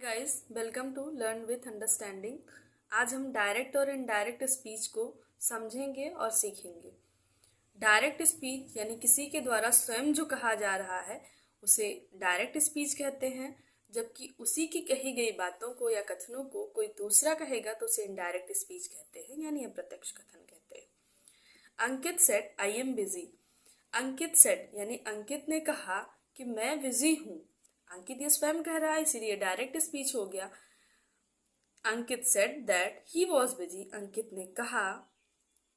Guys, welcome to learn with understanding. आज हम direct और इनडायरेक्ट स्पीच को समझेंगे और सीखेंगे। डायरेक्ट स्पीच यानी किसी के द्वारा स्वयं जो कहा जा रहा है उसे डायरेक्ट स्पीच कहते हैं, जबकि उसी की कही गई बातों को या कथनों को कोई दूसरा कहेगा तो उसे इनडायरेक्ट स्पीच कहते हैं यानी अप्रत्यक्ष कथन कहते हैं। Ankit said I am busy. Ankit said यानी अंकित ने कहा कि मैं बिजी हूँ। अंकित ये स्वयं कह रहा है, इसीलिए डायरेक्ट स्पीच हो गया। Ankit said that he was busy. Ankit ने कहा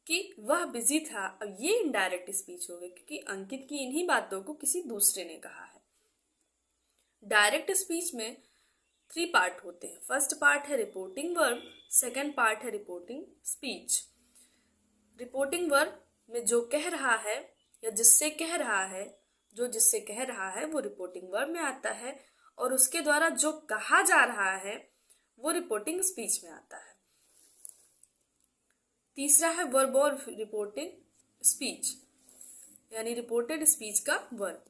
कि वह बिजी था। अब ये इनडायरेक्ट स्पीच हो गई क्योंकि अंकित की इन्हीं बातों को किसी दूसरे ने कहा है। डायरेक्ट स्पीच में 3 पार्ट होते हैं। फर्स्ट पार्ट है रिपोर्टिंग वर्ब, सेकेंड पार्ट है रिपोर्टिंग स्पीच। रिपोर्टिंग वर्ब में जो कह रहा है या जिससे कह रहा है, जो जिससे कह रहा है वो रिपोर्टिंग वर्ब में आता है, और उसके द्वारा जो कहा जा रहा है वो रिपोर्टिंग स्पीच में आता है। तीसरा है वर्ब और रिपोर्टिंग स्पीच यानी रिपोर्टेड स्पीच का वर्ब।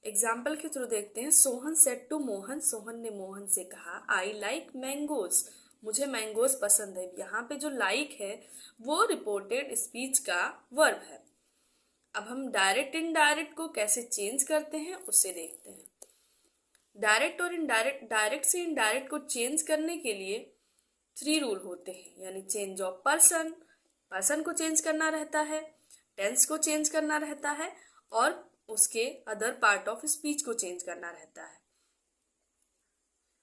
एग्जाम्पल के थ्रू देखते हैं। Sohan said to Mohan. सोहन ने मोहन से कहा आई लाइक मैंगोज। मुझे मैंगोज पसंद है। यहाँ पे जो लाइक है वो रिपोर्टेड स्पीच का वर्ब है। अब हम डायरेक्ट इनडायरेक्ट को कैसे चेंज करते हैं उसे देखते हैं। डायरेक्ट और इनडायरेक्ट, डायरेक्ट से इनडायरेक्ट को चेंज करने के लिए 3 रूल होते हैं, यानी चेंज ऑफ पर्सन, पर्सन को चेंज करना रहता है, टेंस को चेंज करना रहता है, और उसके अदर पार्ट ऑफ स्पीच को चेंज करना रहता है।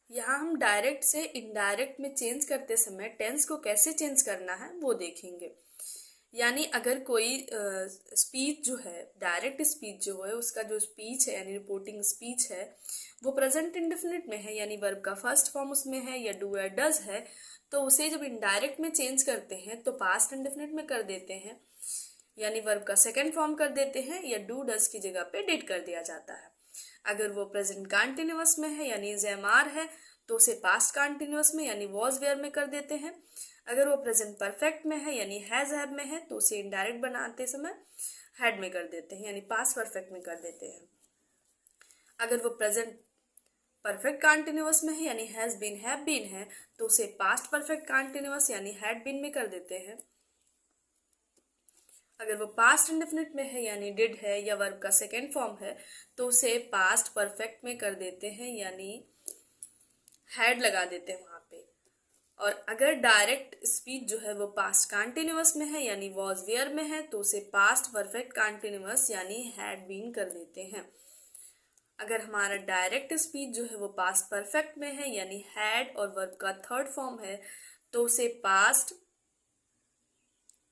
यहाँ हम डायरेक्ट से इनडायरेक्ट में चेंज करते समय टेंस को कैसे चेंज करना है वो देखेंगे। यानी अगर कोई स्पीच जो है, डायरेक्ट स्पीच जो है, उसका जो स्पीच है यानी रिपोर्टिंग स्पीच है वो प्रेजेंट इंडेफिनिट में है यानी वर्ब का फर्स्ट फॉर्म उसमें है या डू या डज है, तो उसे जब इनडायरेक्ट में चेंज करते हैं तो पास्ट इंडेफिनिट में कर देते हैं यानी वर्ब का सेकेंड फॉर्म कर देते हैं, या डू डज की जगह पे डिड कर दिया जाता है। अगर वो प्रेजेंट कंटिन्यूअस में है यानी जेमार है तो उसे पास्ट कंटिन्यूअस में यानी वॉज वेयर में कर देते हैं। अगर वो प्रेजेंट परफेक्ट में है यानी हैज हैव में है तो उसे इनडायरेक्ट बनाते समय हैड में कर देते हैं यानी पास्ट परफेक्ट में कर देते हैं। अगर वो प्रेजेंट परफेक्ट कंटिन्यूअस में है यानी हैज बीन हैव बीन है तो उसे पास्ट परफेक्ट कंटिन्यूअस यानी हैड बीन में कर देते हैं। अगर वो पास्ट इंडेफिनिट में है यानी डिड है या वर्ब का सेकेंड फॉर्म है तो उसे पास्ट परफेक्ट में कर देते हैं यानी हैड लगा देते हैं वहां पे। और अगर डायरेक्ट स्पीच जो है वो पास्ट कंटिन्यूअस में है यानी वॉज वेयर में है तो उसे पास्ट परफेक्ट कंटिन्यूअस यानी हैड बीन कर देते हैं। अगर हमारा डायरेक्ट स्पीच जो है वो पास्ट परफेक्ट में है यानी हैड और वर्ब का थर्ड फॉर्म है तो उसे पास्ट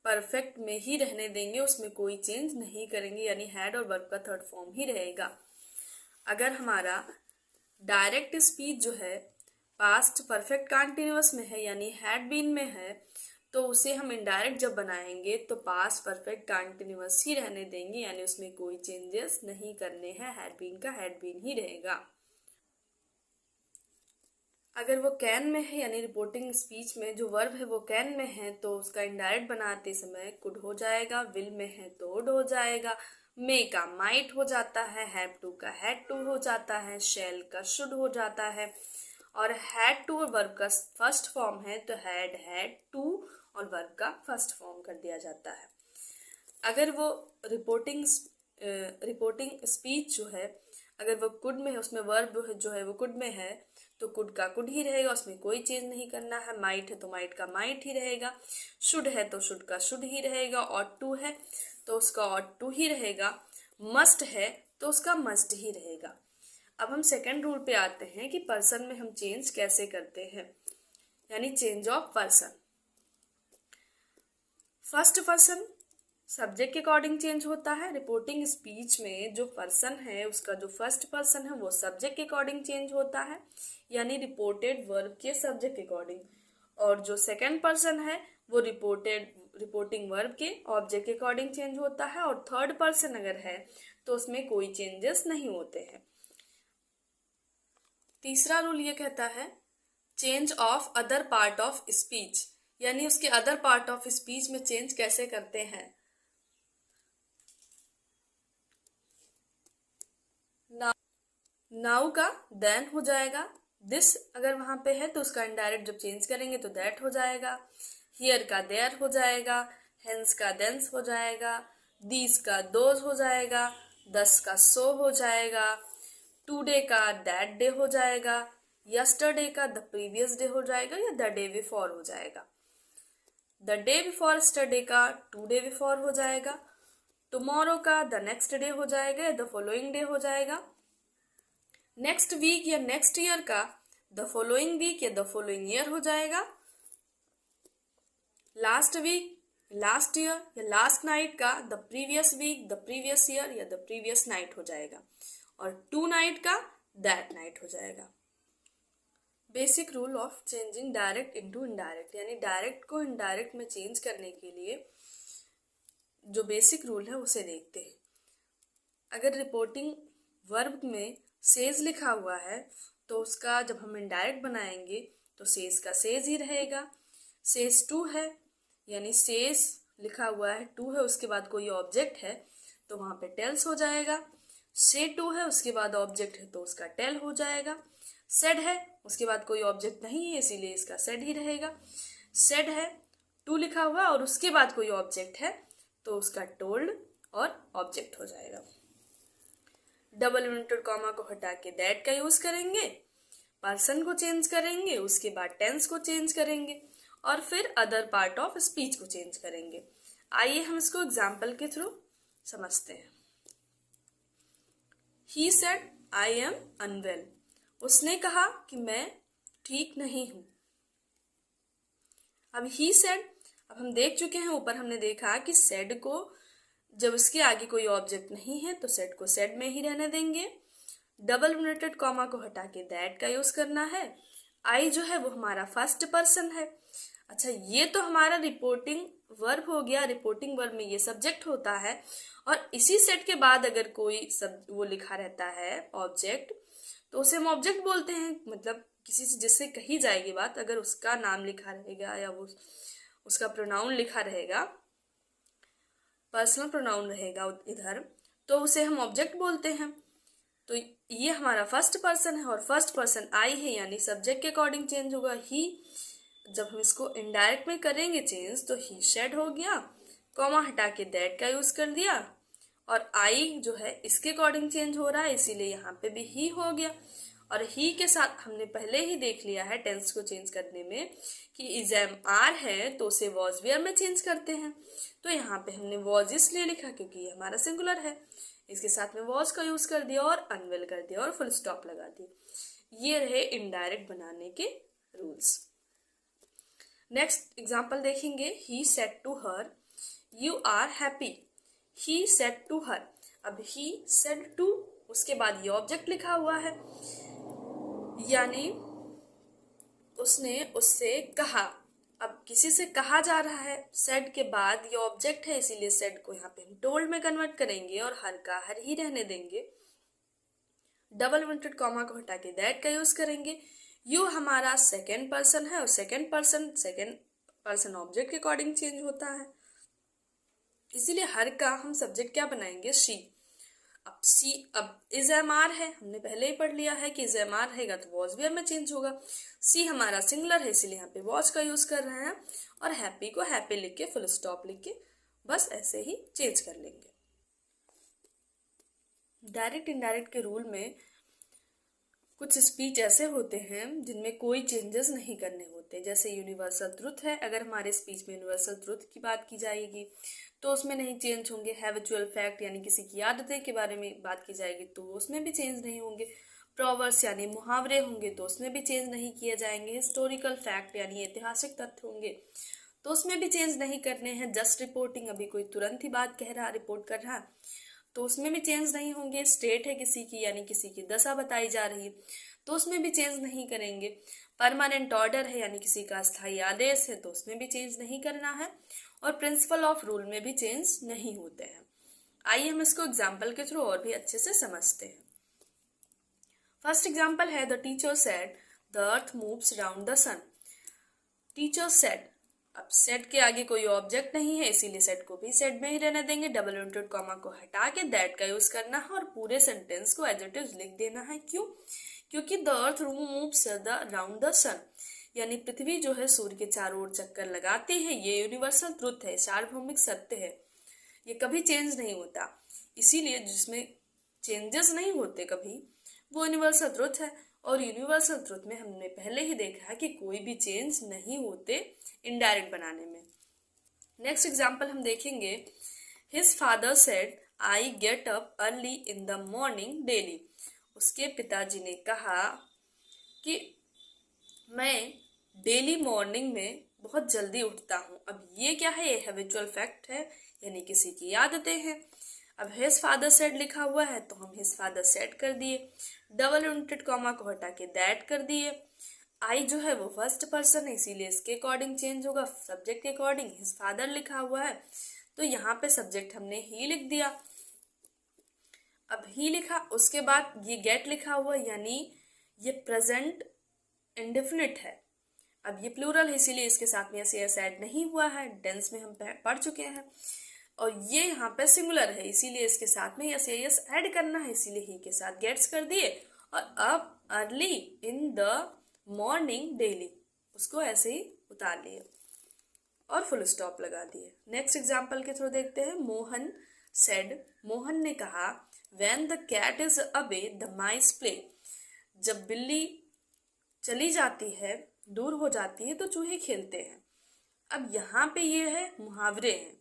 परफेक्ट में ही रहने देंगे, उसमें कोई चेंज नहीं करेंगे यानी हैड और वर्ब का थर्ड फॉर्म ही रहेगा। अगर हमारा डायरेक्ट स्पीच जो है पास्ट परफेक्ट कंटिन्यूअस में है यानी हैड बीन में है तो उसे हम इनडायरेक्ट जब बनाएंगे तो पास्ट परफेक्ट कंटिन्यूअस ही रहने देंगे यानी उसमें कोई चेंजेस नहीं करने हैं, हैड बीन का हैड बीन ही रहेगा। अगर वो कैन में है यानी रिपोर्टिंग स्पीच में जो वर्ब है वो कैन में है तो उसका इनडायरेक्ट बनाते समय कुड हो जाएगा, विल में है तो वुड हो जाएगा, मे का माइट हो जाता है, हैव टू का हैड टू हो जाता है, शैल का शुड हो जाता है, और हैड टू और वर्ब का फर्स्ट फॉर्म है तो हैड टू और वर्ब का फर्स्ट फॉर्म कर दिया जाता है। अगर वो रिपोर्टिंग स्पीच जो है अगर वो कुड में है, उसमें वर्ब जो है वो कुड में है तो कुड का कुड ही रहेगा, उसमें कोई चेंज नहीं करना है। माइट है तो माइट का माइट ही रहेगा, शुड है तो शुड का शुड ही रहेगा, ऑट टू है तो उसका ऑट टू ही रहेगा, मस्ट है तो उसका मस्ट ही रहेगा। अब हम सेकेंड रूल पे आते हैं कि पर्सन में हम चेंज कैसे करते हैं यानी change of person. First person subject के अकॉर्डिंग चेंज होता है। रिपोर्टिंग स्पीच में जो पर्सन है उसका जो फर्स्ट पर्सन है वो सब्जेक्ट के अकॉर्डिंग चेंज होता है यानी रिपोर्टेड वर्ब के सब्जेक्ट के अकॉर्डिंग, और जो सेकंड पर्सन है वो रिपोर्टिंग वर्ब के ऑब्जेक्ट के अकॉर्डिंग चेंज होता है, और थर्ड पर्सन अगर है तो उसमें कोई चेंजेस नहीं होते हैं। तीसरा रूल ये कहता है change of other part of speech यानी उसके अदर पार्ट ऑफ स्पीच में चेंज कैसे करते हैं। नाउ का देन हो जाएगा, दिस अगर वहां पे है तो उसका इनडायरेक्ट जब चेंज करेंगे तो दैट हो जाएगा, हियर का देयर हो जाएगा, हेंस का देंस हो जाएगा, दीस का दोज हो जाएगा, दस का सो हो जाएगा, टुडे का दैट डे हो जाएगा, यस्टरडे का द प्रीवियस डे हो जाएगा या द डे बिफोर हो जाएगा, द डे बिफोर यस्टरडे का टू डे बिफोर हो जाएगा, टुमारो का द नेक्स्ट डे हो जाएगा या द फॉलोइंग डे हो जाएगा, नेक्स्ट वीक या नेक्स्ट ईयर का द फॉलोइंग वीक या द फॉलोइंग ईयर हो जाएगा, लास्ट वीक, लास्ट ईयर या लास्ट नाइट का the previous week, the previous year या द प्रीवियस नाइट हो जाएगा, और टू नाइट का दैट नाइट हो जाएगा। Basic rule of changing direct into indirect, यानी डायरेक्ट को इनडायरेक्ट में चेंज करने के लिए जो बेसिक रूल है उसे देखते हैं। अगर रिपोर्टिंग वर्ब में सेज लिखा हुआ है तो उसका जब हम इनडायरेक्ट बनाएंगे तो सेज का सेज ही रहेगा। सेज टू है यानी सेज लिखा हुआ है, टू है उसके बाद कोई ऑब्जेक्ट है तो वहां पे टेल्स हो जाएगा। से टू है उसके बाद ऑब्जेक्ट है तो उसका टेल हो जाएगा। सेड है उसके बाद कोई ऑब्जेक्ट नहीं है इसीलिए इसका सेड ही रहेगा। सेड है, टू लिखा हुआ और उसके बाद कोई ऑब्जेक्ट है तो उसका टोल्ड और ऑब्जेक्ट हो जाएगा। डबल इन्वर्टेड कॉमा को हटा के दैट का यूज करेंगे, पर्सन को चेंज करेंगे, उसके बाद टेंस को चेंज करेंगे और फिर अदर पार्ट ऑफ स्पीच को चेंज करेंगे। आइए हम इसको एग्जाम्पल के थ्रू समझते हैं। He said, I am unwell. उसने कहा कि मैं ठीक नहीं हूं। अब he said, अब हम देख चुके हैं ऊपर हमने देखा कि said को जब उसके आगे कोई ऑब्जेक्ट नहीं है तो said को said में ही रहने देंगे। डबल इन्वर्टेड कॉमा को हटा के दैट का यूज करना है। आई जो है वो हमारा फर्स्ट पर्सन है। अच्छा, ये तो हमारा रिपोर्टिंग वर्ब हो गया। रिपोर्टिंग वर्ब में ये सब्जेक्ट होता है और इसी सेट के बाद अगर कोई वो लिखा रहता है ऑब्जेक्ट तो उसे हम ऑब्जेक्ट बोलते हैं। मतलब किसी से जिससे कही जाएगी बात, अगर उसका नाम लिखा रहेगा या वो उसका प्रोनाउन लिखा रहेगा, पर्सनल प्रोनाउन रहेगा इधर, तो उसे हम ऑब्जेक्ट बोलते हैं। तो ये हमारा फर्स्ट पर्सन है और फर्स्ट पर्सन आई है यानी सब्जेक्ट के अकॉर्डिंग चेंज होगा ही। जब हम इसको इनडायरेक्ट में करेंगे चेंज तो ही शेड हो गया, कॉमा हटा के दैट का यूज कर दिया और आई जो है इसके अकॉर्डिंग चेंज हो रहा है इसीलिए यहाँ पे भी ही हो गया। और ही के साथ हमने पहले ही देख लिया है टेंस को चेंज करने में कि इज एम आर है तो उसे वॉज वेयर में चेंज करते हैं। तो यहाँ पे हमने वॉज इसलिए लिखा क्योंकि ये हमारा सिंगुलर है, इसके साथ में वॉज का यूज कर दिया और अनवेल कर दिया और फुल स्टॉप लगा दिया। ये रहे इनडायरेक्ट बनाने के रूल्स। नेक्स्ट एग्जाम्पल देखेंगे। He said to her you are happy. He said to her, अब ही सेड टू उसके बाद ये ऑब्जेक्ट लिखा हुआ है यानी उसने उससे कहा। अब किसी से कहा जा रहा है, सेड के बाद ये ऑब्जेक्ट है इसीलिए सेड को यहाँ पे हम टोल्ड में कन्वर्ट करेंगे और हर का हर ही रहने देंगे। डबल इन्वर्टेड कॉमा को हटा के दैट का यूज करेंगे। यू हमारा सेकेंड पर्सन है और सेकेंड पर्सन ऑब्जेक्ट के अकॉर्डिंग चेंज होता है इसीलिए हर का हम सब्जेक्ट क्या बनाएंगे, शी। अब इज एम आर है, हमने पहले ही पढ़ लिया है कि इज एम आर रहेगा तो वॉज वेयर में चेंज होगा। सी हमारा सिंगुलर है इसलिए यहाँ पे वॉज का यूज कर रहे हैं और हैप्पी को हैप्पी लिख के फुल स्टॉप लिख के बस ऐसे ही चेंज कर लेंगे। डायरेक्ट इनडायरेक्ट के रूल में कुछ स्पीच ऐसे होते हैं जिनमें कोई चेंजेस नहीं करने होते, जैसे यूनिवर्सल ट्रुथ है। अगर हमारे स्पीच में यूनिवर्सल ट्रुथ की बात की जाएगी तो उसमें नहीं चेंज होंगे। हैबिचुअल फैक्ट यानी किसी की आदतें के बारे में बात की जाएगी तो उसमें भी चेंज नहीं होंगे। प्रोवर्ब्स यानी मुहावरे होंगे तो उसमें भी चेंज नहीं किए जाएंगे। हिस्टोरिकल फैक्ट यानी ऐतिहासिक तथ्य होंगे तो उसमें भी चेंज नहीं करने हैं। जस्ट रिपोर्टिंग, अभी कोई तुरंत ही बात कह रहा, रिपोर्ट कर रहा तो उसमें भी चेंज नहीं होंगे। स्टेट है किसी की यानी किसी की दशा बताई जा रही है तो उसमें भी चेंज नहीं करेंगे। परमानेंट ऑर्डर है यानी किसी का स्थायी आदेश है तो उसमें भी चेंज नहीं करना है। और प्रिंसिपल ऑफ रूल में भी चेंज नहीं होते हैं। आइए हम इसको एग्जाम्पल के थ्रू और भी अच्छे से समझते हैं। फर्स्ट एग्जाम्पल है the teacher said the earth moves around the sun. Teacher said, अब सेड के आगे कोई ऑब्जेक्ट नहीं है इसीलिए सेड को भी सेड में ही रहने देंगे। डबल इन्वर्टेड कॉमा को हटा के दैट का यूज करना है और पूरे सेंटेंस को एडजेक्टिव्स लिख देना है। क्यों? क्योंकि the earth moves around the sun, यानी पृथ्वी जो है सूर्य के चारों ओर चक्कर लगाती है। ये यूनिवर्सल ट्रुथ है, सार्वभौमिक सत्य है, ये कभी चेंज नहीं होता। इसीलिए जिसमें चेंजेस नहीं होते कभी, वो यूनिवर्सल ट्रुथ है। और यूनिवर्सल ट्रुथ में हमने पहले ही देखा है कि कोई भी चेंज नहीं होते इनडायरेक्ट बनाने में। नेक्स्ट एग्जाम्पल हम देखेंगे। His father said I get up early in the morning daily. उसके पिताजी ने कहा कि मैं डेली मॉर्निंग में बहुत जल्दी उठता हूँ। अब ये क्या है? ये हैबिचुअल फैक्ट है, यानी किसी की आदतें हैं। अब हिज फादर सेड लिखा हुआ है तो हम हिज फादर सेड कर दिए, डबल इन्वर्टेड कॉमा को हटा के दैट कर दिए। आई जो है वो फर्स्ट पर्सन है, इसीलिए इसके अकॉर्डिंग चेंज होगा, सब्जेक्ट के अकॉर्डिंग। हिज फादर लिखा हुआ है तो यहाँ पे सब्जेक्ट हमने ही लिख दिया। अब ही लिखा, उसके बाद ये गेट लिखा हुआ, यानी ये प्रेजेंट इंडेफिनिट है। अब ये प्लूरल है, इसीलिए इसके साथ में एस ऐड नहीं हुआ है, टेंस में हम पढ़ चुके हैं। और ये यहाँ पे सिंगुलर है, इसीलिए इसके साथ में एस ऐड करना है, इसीलिए ही के साथ गेट्स कर दिए। और अब early in the morning daily, उसको ऐसे ही उतार लिए और फुल स्टॉप लगा दिए। नेक्स्ट एग्जाम्पल के थ्रू देखते हैं। मोहन सेड, मोहन ने कहा, when the cat is away the mice play. जब बिल्ली चली जाती है, दूर हो जाती है, तो चूहे खेलते हैं। अब यहाँ पे ये है मुहावरे हैं,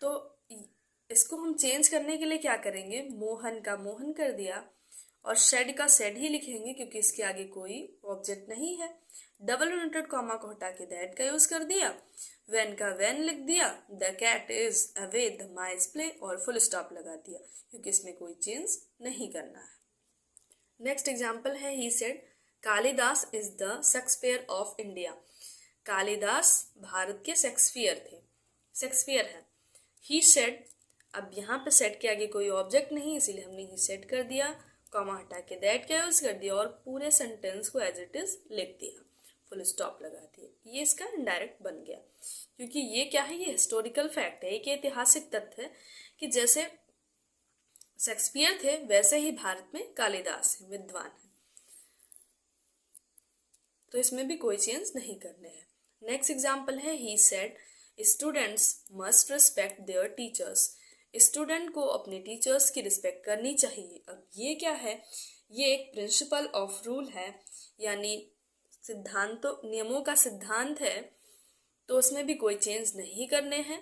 तो इसको हम चेंज करने के लिए क्या करेंगे? मोहन का मोहन कर दिया और शेड का शेड ही लिखेंगे क्योंकि इसके आगे कोई ऑब्जेक्ट नहीं है। डबल इन्वर्टेड कॉमा को हटा के दैट का यूज कर दिया। व्हेन का व्हेन लिख दिया। The cat is away the mice play और फुल स्टॉप लगा दिया क्योंकि इसमें कोई चेंज नहीं करना है। नेक्स्ट एग्जाम्पल है he said, Kalidas is the Shakespeare of India. Kalidas Bharat के शेक्सपियर थे, शेक्सपियर है। ही सेड, अब यहाँ पे सेड के आगे कोई ऑब्जेक्ट नहीं, इसीलिए हमने ही सेड कर दिया, कॉमा हटा के दैट का यूज कर दिया और पूरे सेंटेंस को एज इट इज लिख दिया, फुल स्टॉप लगा दिया। ये इसका इनडायरेक्ट बन गया क्योंकि ये क्या है? ये हिस्टोरिकल फैक्ट है, एक ऐतिहासिक तथ्य है कि जैसे शेक्सपियर थे वैसे ही भारत में कालिदास है, विद्वान है, तो इसमें भी कोई चेंज नहीं करने हैं। नेक्स्ट एग्जाम्पल है he said, students must respect there teachers. Student को अपने टीचर्स की रिस्पेक्ट करनी चाहिए। अब ये क्या है? ये एक प्रिंसिपल ऑफ रूल है, यानी सिद्धांतों नियमों का सिद्धांत है, तो उसमें भी कोई चेंज नहीं करने हैं।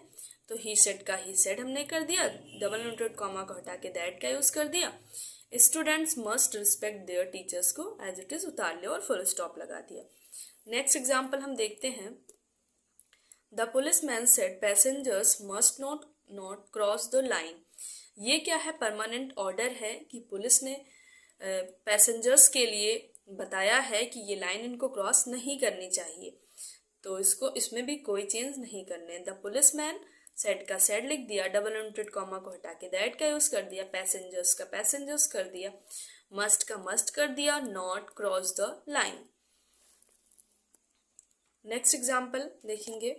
तो ही सेड का ही सेड हमने कर दिया, डबल इन्वर्टेड कॉमा को हटा के दैट का यूज कर दिया। Students must respect there teachers को एज इट इज उतार लिया और फुल स्टॉप लगा दिया। नेक्स्ट एग्जाम्पल हम देखते हैं। The policeman said passengers must not cross the line. ये क्या है? परमानेंट ऑर्डर है कि पुलिस ने पैसेंजर्स के लिए बताया है कि ये लाइन इनको क्रॉस नहीं करनी चाहिए, तो इसमें भी कोई चेंज नहीं करने। द पुलिसमैन सेड का सेड लिख दिया, डबल इन्वर्टेड कॉमा को हटा के दैट का यूज कर दिया, पैसेंजर्स का पैसेंजर्स कर दिया, मस्ट का मस्ट कर दिया, not cross the line. Next example देखेंगे।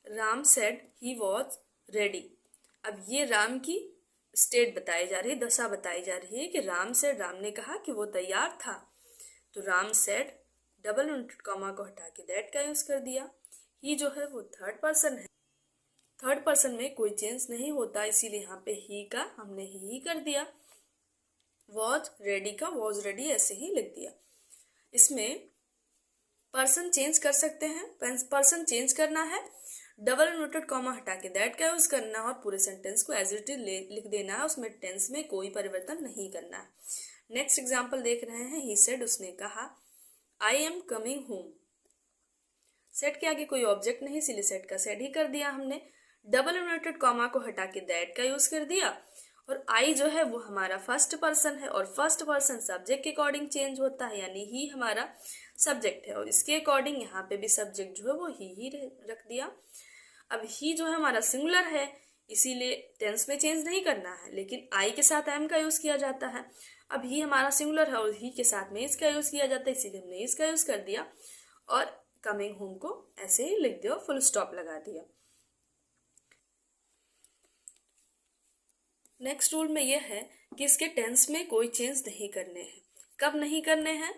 Ram said he was ready. अब ये राम की स्टेट बताई जा रही है, दशा बताई जा रही है कि राम ने कहा कि वो तैयार था, तो Ram said double inverted comma को हटा के दैट का यूज कर दिया। ही जो है वो थर्ड पर्सन है, थर्ड पर्सन में कोई चेंज नहीं होता, इसीलिए यहाँ पे ही का हमने ही कर दिया। वॉज रेडी का वॉज रेडी ऐसे ही लिख दिया। इसमें पर्सन चेंज कर सकते हैं, पर्सन चेंज करना है, डबल इन्वर्टेड कॉमा हटा के दैट का यूज करना है और पूरे सेंटेंस को एज इट इज लिख देना है, उसमें टेंस में कोई परिवर्तन नहीं करना है। नेक्स्ट एग्जाम्पल देख रहे हैं। ही सेड, उसने कहा, I am coming home. Said के आगे कोई ऑब्जेक्ट नहीं, इसीलिए सेड का सेड ही कर दिया हमने। डबल इन्वर्टेड कॉमा को हटा के दैट का यूज कर दिया और आई जो है वो हमारा फर्स्ट पर्सन है और फर्स्ट पर्सन सब्जेक्ट के अकॉर्डिंग चेंज होता है, यानी ही हमारा सब्जेक्ट है और इसके अकॉर्डिंग यहाँ पे भी सब्जेक्ट जो है वो ही रख दिया। अब ही जो है हमारा सिंगुलर है, इसीलिए टेंस में चेंज नहीं करना है, लेकिन आई के साथ एम का यूज किया जाता है। अब ही हमारा सिंगुलर है और ही के साथ में इसका यूज किया जाता है, इसीलिए हमने इसका यूज कर दिया और कमिंग होम को ऐसे ही लिख दिया, फुल स्टॉप लगा दिया। नेक्स्ट रूल में यह है कि इसके टेंस में कोई चेंज नहीं करने हैं। कब नहीं करने हैं?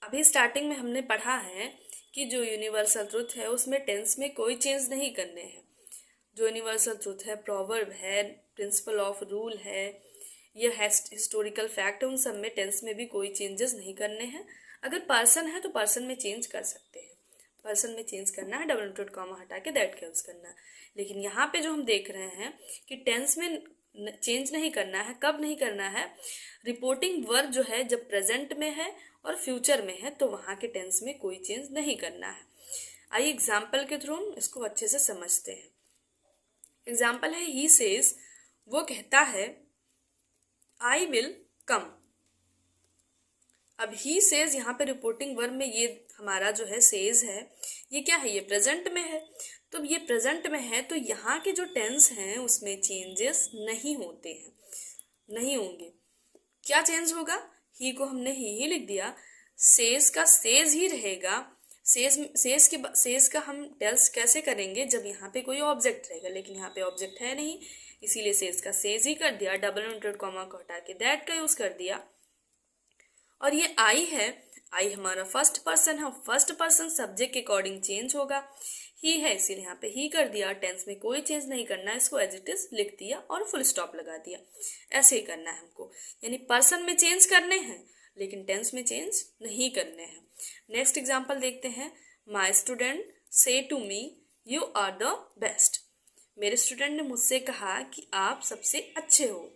अभी स्टार्टिंग में हमने पढ़ा है कि जो यूनिवर्सल ट्रुथ है उसमें टेंस में कोई चेंज नहीं करने हैं। जो यूनिवर्सल ट्रुथ है, प्रोवर्ब है, प्रिंसिपल ऑफ रूल है, ये हिस्टोरिकल फैक्ट है, उन सब में टेंस में भी कोई चेंजेस नहीं करने हैं। अगर पर्सन है तो पर्सन में चेंज कर सकते हैं। पर्सन में चेंज करना है, डबल इंटरेड कॉमा हटा के दैट का यूज करना है। लेकिन यहाँ पे जो हम देख रहे हैं कि टेंस में चेंज नहीं करना है। कब नहीं करना है? रिपोर्टिंग वर्ब जो है जब प्रेजेंट में है और फ्यूचर में है तो वहाँ के टेंस में कोई चेंज नहीं करना है। आइए एग्जाम्पल के थ्रू हम इसको अच्छे से समझते हैं। एग्जाम्पल है ही सेज, वो कहता है आई विल कम। अब ही सेज यहाँ पे रिपोर्टिंग वर्ब में ये हमारा जो है सेज है, ये क्या है? ये प्रेजेंट में है। तो ये प्रेजेंट में है तो यहाँ के जो टेंस हैं उसमें चेंजेस नहीं होते हैं, नहीं होंगे। क्या चेंज होगा? ही को हमने ही लिख दिया, सेज का सेज ही रहेगा। सेज का हम टेल्स कैसे करेंगे? जब यहाँ पे कोई ऑब्जेक्ट रहेगा, लेकिन यहाँ पे ऑब्जेक्ट है नहीं, इसीलिए सेज का सेज ही कर दिया। डबल इंटरेड कॉमा को हटा के दैट का यूज कर दिया। और ये आई है, आई हमारा फर्स्ट पर्सन है, फर्स्ट पर्सन सब्जेक्ट के अकॉर्डिंग चेंज होगा। ही है इसीलिए यहाँ पे ही कर दिया। टेंस में कोई चेंज नहीं करना है, इसको एज इट इज लिख दिया और फुल स्टॉप लगा दिया। ऐसे ही करना है हमको, यानी पर्सन में चेंज करने हैं लेकिन टेंस में चेंज नहीं करने हैं। नेक्स्ट एग्जाम्पल देखते हैं। My student said to me you are the best. मेरे स्टूडेंट ने मुझसे कहा कि आप सबसे अच्छे हो।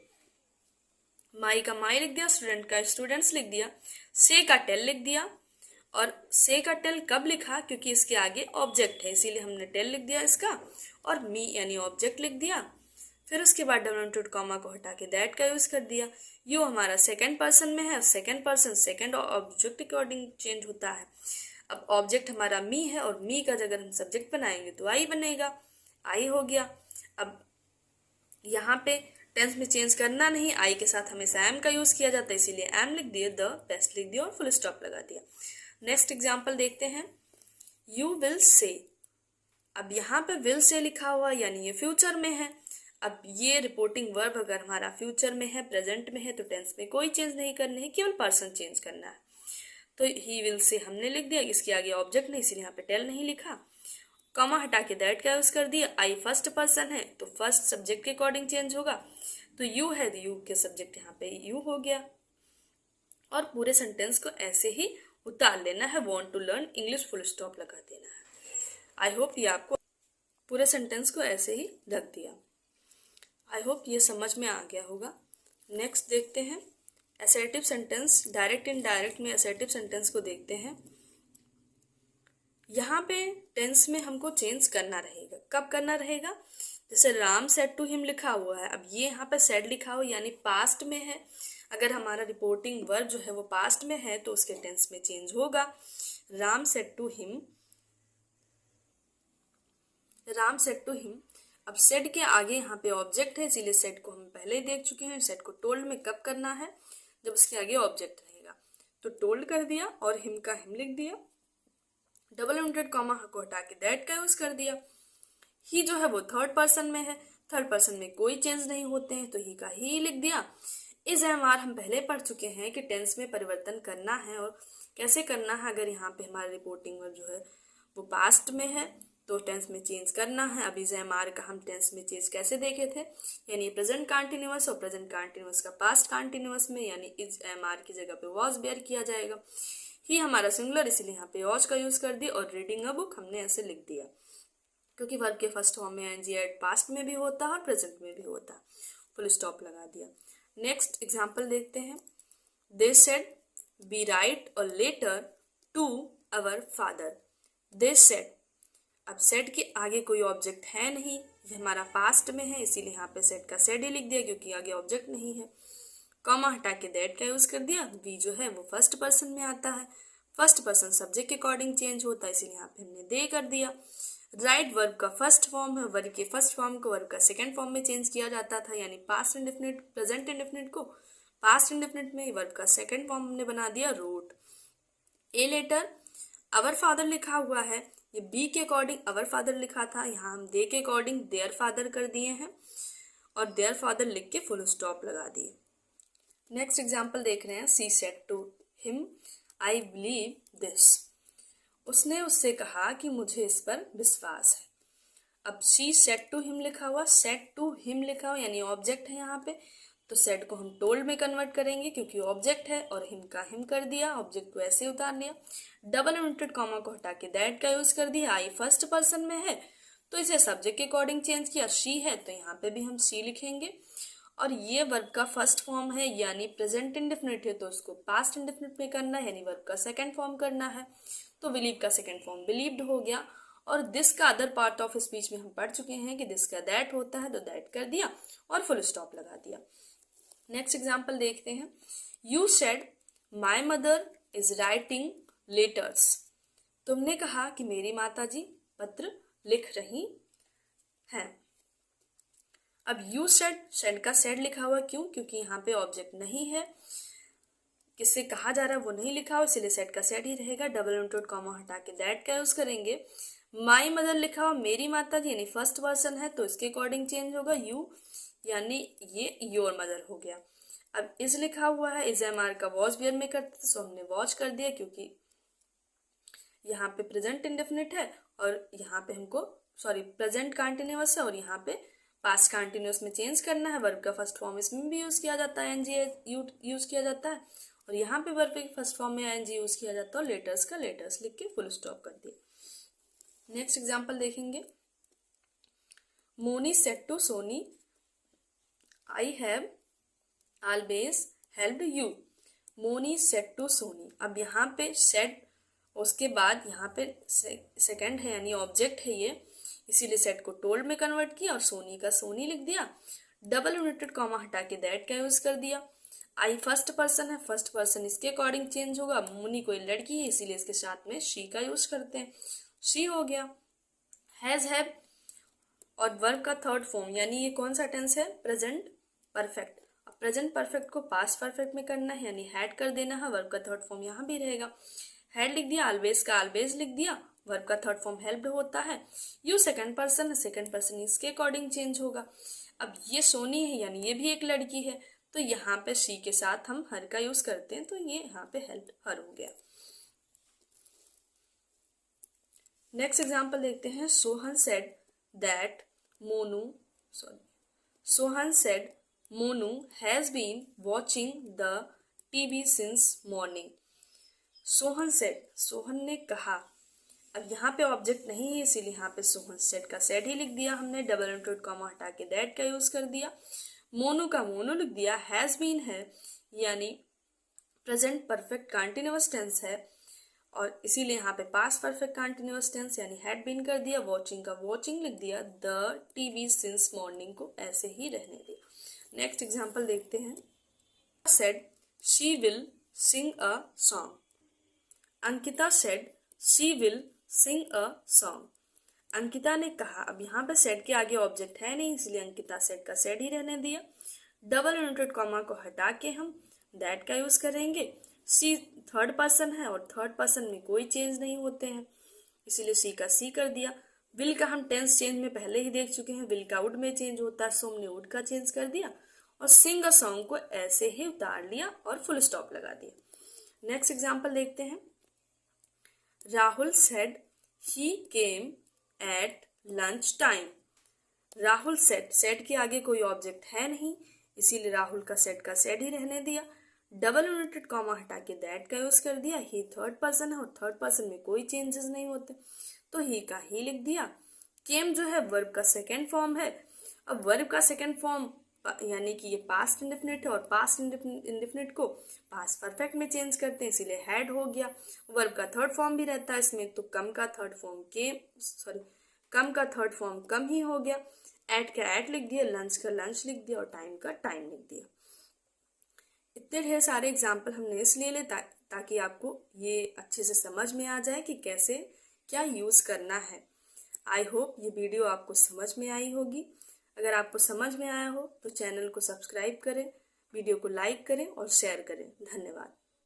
माई का माई लिख दिया, स्टूडेंट का स्टूडेंट्स लिख दिया, से का टेल लिख दिया। और से का टेल कब लिखा? क्योंकि इसके आगे ऑब्जेक्ट है, इसीलिए हमने टेल लिख दिया इसका, और मी यानी ऑब्जेक्ट लिख दिया। फिर उसके बाद डबल इंटरेड कॉमा को हटा के दैट का यूज कर दिया। यू हमारा सेकंड पर्सन में है, सेकंड पर्सन सेकंड ऑब्जेक्ट के अकॉर्डिंग चेंज होता है। अब ऑब्जेक्ट हमारा मी है और मी का अगर हम सब्जेक्ट बनाएंगे तो आई बनेगा, आई हो गया। अब यहाँ पे टेंस में चेंज करना नहीं, आई के साथ हमेशा एम का यूज किया जाता है, इसीलिए एम लिख दिया, द बेस्ट लिख दिया और फुल स्टॉप लगा दिया। नेक्स्ट एग्जाम्पल देखते हैं। You will say. अब यहाँ पे विल से लिखा हुआ यानी ये फ्यूचर में है। अब ये रिपोर्टिंग वर्ब अगर हमारा फ्यूचर में है, प्रेजेंट में है, तो टेंस में कोई चेंज नहीं करने है, केवल पर्सन चेंज करना है। तो ही विल से हमने लिख दिया, इसके आगे ऑब्जेक्ट नहीं, इसलिए यहाँ पे टेल नहीं लिखा। कॉमा हटा के दैट का यूज कर दिया। आई फर्स्ट पर्सन है तो फर्स्ट सब्जेक्ट के अकॉर्डिंग चेंज होगा, तो यू है तो यू के सब्जेक्ट यहाँ पे यू हो गया। और पूरे सेंटेंस को ऐसे ही उतार लेना है, want to learn English full stop लगा देना है। आई होप ये आपको पूरे सेंटेंस को ऐसे ही रख दिया। आई होप ये समझ में आ गया होगा। नेक्स्ट देखते हैं असर्टिव सेंटेंस। डायरेक्ट इनडायरेक्ट में असर्टिव सेंटेंस को देखते हैं। यहाँ पे टेंस में हमको चेंज करना रहेगा। कब करना रहेगा? जैसे राम सेड टू हिम लिखा हुआ है, अब ये यहाँ पे सेड लिखा हुआ यानी पास्ट में है। अगर हमारा रिपोर्टिंग वर्ब जो है वो पास्ट में है तो उसके टेंस में चेंज होगा। Ram said to him, Ram said to him. अब सेड के आगे यहाँ पे ऑब्जेक्ट है, इसीलिए सेड को हम पहले ही देख चुके हैं। सेड को टोल्ड में कब करना है? जब उसके आगे ऑब्जेक्ट रहेगा। तो टोल्ड कर दिया और हिम का हिम लिख दिया, डबल इंटरेड कॉमा को हटा के दैट का यूज कर दिया। ही जो है वो थर्ड पर्सन में है, थर्ड पर्सन में कोई चेंज नहीं होते हैं तो ही का ही लिख दिया। इस एमआर हम पहले पढ़ चुके हैं कि टेंस में परिवर्तन करना है और कैसे करना है। अगर यहाँ पे हमारा रिपोर्टिंग वर्ब जो है वो पास्ट में है तो टेंस में चेंज करना है। अभी एमआर का हम टेंस में चेंज कैसे देखे थे, यानी प्रेजेंट कंटिन्यूअस और प्रेजेंट कंटिन्यूअस का पास्ट कंटिन्यूअस में, यानी इस एमआर की जगह पे वॉज बेयर किया जाएगा। ही हमारा सिंगुलर, इसलिए यहाँ पे वॉज का यूज कर दिया। और रीडिंग अ बुक हमने ऐसे लिख दिया क्योंकि वर्ब के फर्स्ट फॉर्म में एनजी एड पास्ट में भी होता है और प्रेजेंट में भी होता है। फुल स्टॉप लगा दिया। नेक्स्ट एग्जाम्पल देखते हैं। They said we write a letter to our father. They said, अब सेड के आगे कोई ऑब्जेक्ट है नहीं, ये हमारा पास्ट में है, इसीलिए यहाँ पे सेड का सेड ही लिख दिया क्योंकि आगे ऑब्जेक्ट नहीं है। कॉमा हटा के दैट का यूज कर दिया। वी जो है वो फर्स्ट पर्सन में आता है, फर्स्ट पर्सन सब्जेक्ट के अकॉर्डिंग चेंज होता है, इसीलिए यहाँ पे हमने दे कर दिया। राइट वर्ब का फर्स्ट फॉर्म है, वर्ब के फर्स्ट फॉर्म को वर्ब का सेकंड फॉर्म में चेंज किया जाता था, यानी पास्ट इंडेफिनिट प्रेजेंट इंडेफिनिट को पास्ट इंडेफिनिट में वर्ब का सेकंड फॉर्म हमने बना दिया wrote. A letter our father लिखा हुआ है, ये बी के अकॉर्डिंग अवर फादर लिखा था, यहाँ हम दे के अकॉर्डिंग देयर फादर कर दिए हैं। और देयर फादर लिख के फुल स्टॉप लगा दिए। नेक्स्ट एग्जाम्पल देख रहे हैं। She said to him I believe this. उसने उससे कहा कि मुझे इस पर विश्वास है। अब शी सेड टू हिम लिखा हुआ, सेड टू हिम लिखा हुआ यानी ऑब्जेक्ट है यहाँ पे, तो सेड को हम टोल्ड में कन्वर्ट करेंगे क्योंकि ऑब्जेक्ट है, और हिम का हिम कर दिया, ऑब्जेक्ट को ऐसे उतार लिया। डबल इन्वर्टेड कॉमा को हटा के दैट का यूज कर दिया। आई फर्स्ट पर्सन में है तो इसे सब्जेक्ट के अकॉर्डिंग चेंज किया। शी है तो यहाँ पे भी हम शी लिखेंगे, और ये वर्ब का फर्स्ट फॉर्म है यानी प्रेजेंट इंडेफिनिट है तो उसको पास्ट इंडेफिनिट में करना है यानी वर्ब का सेकंड फॉर्म करना है। तो बिलीव का सेकंड फॉर्म बिलीव्ड हो गया। और दिस का अदर पार्ट ऑफ स्पीच में हम पढ़ चुके हैं कि दिस का दैट होता है तो दैट कर दिया और फुल स्टॉप लगा दिया। नेक्स्ट एग्जाम्पल देखते हैं। You said my mother is writing letters. तुमने कहा कि मेरी माता जी पत्र लिख रही हैं। अब यू सेड का सेड लिखा हुआ क्यों? क्योंकि यहाँ पे ऑब्जेक्ट नहीं है, किससे कहा जा रहा है वो नहीं लिखा हुआ, इसलिए सेड का सेड ही रहेगा। डबल इन्वर्टेड कॉमा हटा के दैट का यूज करेंगे। माई मदर लिखा हुआ मेरी माता जी यानी फर्स्ट पर्सन है तो इसके अकॉर्डिंग चेंज होगा यू, यानी ये योर मदर हो गया। अब इज लिखा हुआ है, इज एम आर का वॉच बियर में करते थे, सो हमने वॉच कर दिया क्योंकि यहाँ पे प्रेजेंट इंडेफिनिट है और यहाँ पे हमको प्रेजेंट कंटिन्यूअस है और यहाँ पे पास्ट कंटिन्यूअस में चेंज करना है। वर्ब का फर्स्ट फॉर्म इसमें भी यूज किया जाता है, एनजी यूज किया जाता है, और यहाँ पे वर्ब के फर्स्ट फॉर्म में एनजी यूज किया जाता है। और लेटर्स का लेटर्स लिख के फुल स्टॉप कर दिया। नेक्स्ट एग्जाम्पल देखेंगे। Moni said to Soni I have always helped you. Moni said to Soni. अब यहाँ पे सेड उसके बाद यहाँ पे सेकंड है यानी ऑब्जेक्ट है ये, इसीलिए सेड को टोल्ड में कन्वर्ट किया और सोनी का सोनी लिख दिया। डबल इन्वर्टेड कॉमा हटा के दैट का यूज कर दिया। आई फर्स्ट पर्सन है, फर्स्ट पर्सन इसके अकॉर्डिंग चेंज होगा। मोनी कोई लड़की है इसीलिए इसके साथ में शी का यूज करते हैं, शी हो गया। हैज हैव और वर्ब का थर्ड फॉर्म यानी ये कौन सा टेंस है? Present perfect. अब प्रेजेंट परफेक्ट को पास्ट परफेक्ट में करना है यानी हैड कर देना है। वर्ब का थर्ड फॉर्म यहाँ भी रहेगा, हैड लिख दिया। ऑलवेज का ऑलवेज लिख दिया। वर्ब का थर्ड फॉर्म हेल्प्ड होता है। यू सेकंड पर्सन है, सेकंड पर्सन इसके अकॉर्डिंग चेंज होगा। अब ये सोनी है यानी ये भी एक लड़की है तो यहाँ पे शी के साथ हम हर का यूज करते हैं तो ये यहाँ पे हेल्प हर हो गया। नेक्स्ट एग्जाम्पल देखते हैं। Sohan said Monu has been watching the TV since morning. Sohan said, Sohan ने कहा। अब यहाँ पे ऑब्जेक्ट नहीं है इसीलिए यहाँ पे सोहन सेड का सेड ही लिख दिया हमने। डबल इन्वर्टेड कॉमा हटा के दैट का यूज कर दिया। मोनू का मोनू लिख दिया। हैज बीन है यानी प्रेजेंट परफेक्ट कंटिन्यूअस टेंस है और इसीलिए यहाँ पे पास्ट परफेक्ट कंटिन्यूअस टेंस यानी हैड बीन कर दिया। वॉचिंग का वॉचिंग लिख दिया। द टीवी सिंस मॉर्निंग को ऐसे ही रहने दिया। नेक्स्ट एग्जाम्पल देखते हैं। Said she will sing a song. Ankita said she will sing a song. Ankita ने कहा। अब यहाँ पे सेड के आगे ऑब्जेक्ट है नहीं इसलिए अंकिता सेड का सेड ही रहने दिया। डबल इन्वर्टेड कॉमा को हटा के हम दैट का यूज करेंगे। सी थर्ड पर्सन है और थर्ड पर्सन में कोई चेंज नहीं होते हैं इसीलिए सी का सी कर दिया। विल का हम टेंस चेंज में पहले ही देख चुके हैं, विल का वुड में चेंज होता है, सो हमने वुड का चेंज कर दिया और सिंग अ सॉन्ग को ऐसे ही उतार लिया और फुल स्टॉप लगा दिया। नेक्स्ट एग्जाम्पल देखते हैं। Rahul said he came at lunch time. Rahul said के आगे कोई ऑब्जेक्ट है नहीं इसीलिए राहुल का सेड का सेड ही रहने दिया। डबल इन्वर्टेड कॉमा हटा के दैट का यूज कर दिया। ही थर्ड पर्सन है और थर्ड पर्सन में कोई चेंजेस नहीं होते तो ही का ही लिख दिया। केम जो है वर्ब का सेकेंड फॉर्म है। अब वर्ब का सेकेंड फॉर्म यानी कि ये पास्ट इंडेफिनिट है और पास्ट इंडेफिनिट को पास्ट परफेक्ट में चेंज करते हैं इसीलिए हैड हो गया। वर्ब का थर्ड फॉर्म भी रहता है इसमें तो कम का थर्ड फॉर्म कम ही हो गया। एट का एट लिख दिया, लंच का लंच लिख दिया और टाइम का टाइम लिख दिया। इतने ढेर सारे एग्जाम्पल हमने इसलिए ले ताकि आपको ये अच्छे से समझ में आ जाए कि कैसे क्या यूज करना है। आई होप ये वीडियो आपको समझ में आई होगी। अगर आपको समझ में आया हो तो चैनल को सब्सक्राइब करें, वीडियो को लाइक करें और शेयर करें। धन्यवाद।